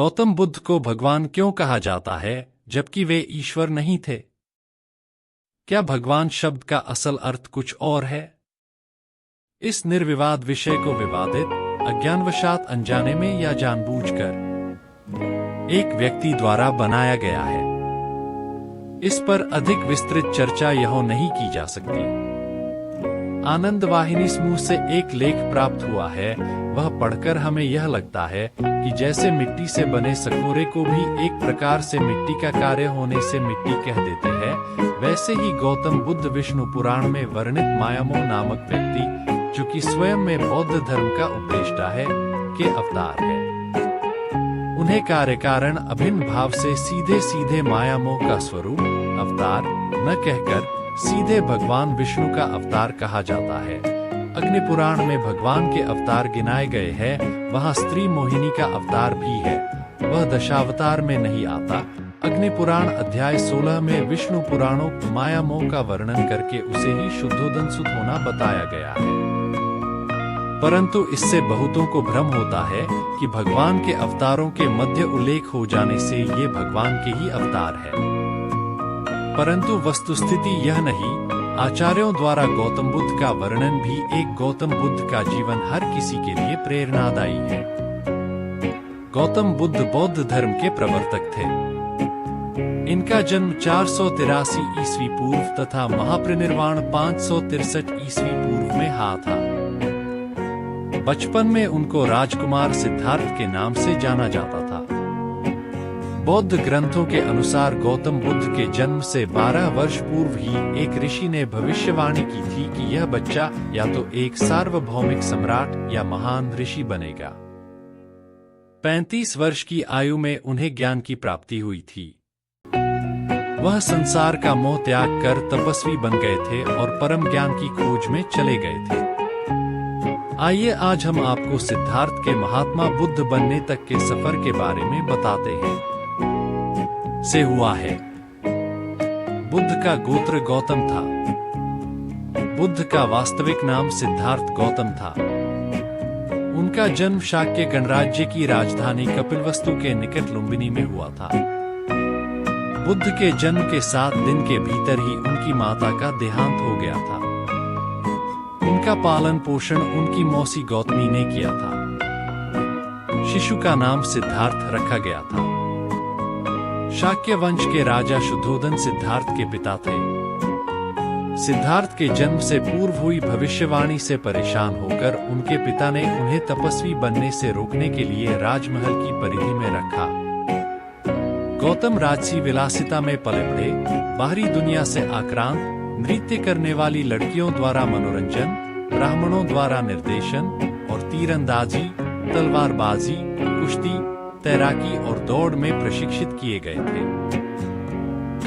गौतम बुद्ध को भगवान क्यों कहा जाता है जबकि वे ईश्वर नहीं थे? क्या भगवान शब्द का असल अर्थ कुछ और है? इस निर्विवाद विषय को विवादित, अज्ञानवशात, अनजाने में या जानबूझकर एक व्यक्ति द्वारा बनाया गया है। इस पर अधिक विस्तृत चर्चा यह नहीं की जा सकती। आनंद वाहिनी समूह से एक लेख प्राप्त हुआ है। वह पढ़कर हमें यह लगता है कि जैसे मिट्टी से बने सकोरे को भी एक प्रकार से मिट्टी का कार्य होने से मिट्टी कह देते हैं, वैसे ही गौतम बुद्ध विष्णु पुराण में वर्णित मायामोह नामक व्यक्ति, जो कि स्वयं में बौद्ध धर्म का उपदेष्टा है, के अवतार है। उन्हें कार्य कारण अभिन्न भाव से सीधे सीधे मायामोह का स्वरूप अवतार न कहकर सीधे भगवान विष्णु का अवतार कहा जाता है। अग्नि पुराण में भगवान के अवतार गिनाए गए हैं, वहाँ स्त्री मोहिनी का अवतार भी है। वह दशावतार में नहीं आता। अग्नि पुराण अध्याय 16 में विष्णु पुराणों मायामोह का वर्णन करके उसे ही शुद्धोदनसुत होना बताया गया है। परंतु इससे बहुतों को भ्रम होता है कि भगवान के अवतारों के मध्य उल्लेख हो जाने से ये भगवान के ही अवतार है। परंतु वस्तुस्थिति यह नहीं। आचार्यों द्वारा गौतम बुद्ध का वर्णन भी एक गौतम बुद्ध का जीवन हर किसी के लिए प्रेरणादायी है। गौतम बुद्ध बौद्ध धर्म के प्रवर्तक थे। इनका जन्म 483 ईस्वी पूर्व तथा महापरिनिर्वाण 563 ईस्वी पूर्व में था। बचपन में उनको राजकुमार सिद्धार्थ के नाम से जाना जाता था। बौद्ध ग्रंथों के अनुसार गौतम बुद्ध के जन्म से 12 वर्ष पूर्व ही एक ऋषि ने भविष्यवाणी की थी कि यह बच्चा या तो एक सार्वभौमिक सम्राट या महान ऋषि बनेगा। 35 वर्ष की आयु में उन्हें ज्ञान की प्राप्ति हुई थी। वह संसार का मोह त्याग कर तपस्वी बन गए थे और परम ज्ञान की खोज में चले गए थे। आइए आज हम आपको सिद्धार्थ के महात्मा बुद्ध बनने तक के सफर के बारे में बताते हैं। से हुआ है। बुद्ध का गोत्र गौतम था। बुद्ध का वास्तविक नाम सिद्धार्थ गौतम था। उनका जन्म शाक्य गणराज्य की राजधानी कपिलवस्तु के निकट लुम्बिनी में हुआ था। बुद्ध के जन्म के 7 दिन के भीतर ही उनकी माता का देहांत हो गया था। उनका पालन पोषण उनकी मौसी गौतमी ने किया था। शिशु का नाम सिद्धार्थ रखा गया था। शाक्य वंश के राजा शुद्धोदन सिद्धार्थ के पिता थे। सिद्धार्थ के जन्म से पूर्व हुई भविष्यवाणी से परेशान होकर उनके पिता ने उन्हें तपस्वी बनने से रोकने के लिए राजमहल की परिधि में रखा। गौतम राजसी विलासिता में पले बढ़े। बाहरी दुनिया से आक्रांत, नृत्य करने वाली लड़कियों द्वारा मनोरंजन, ब्राह्मणों द्वारा निर्देशन और तीरंदाजी, तलवारबाजी, कुश्ती, तैराकी और दौड़ में प्रशिक्षित किए गए थे।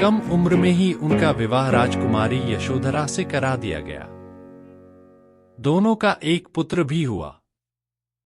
कम उम्र में ही उनका विवाह राजकुमारी यशोधरा से करा दिया गया। दोनों का एक पुत्र भी हुआ।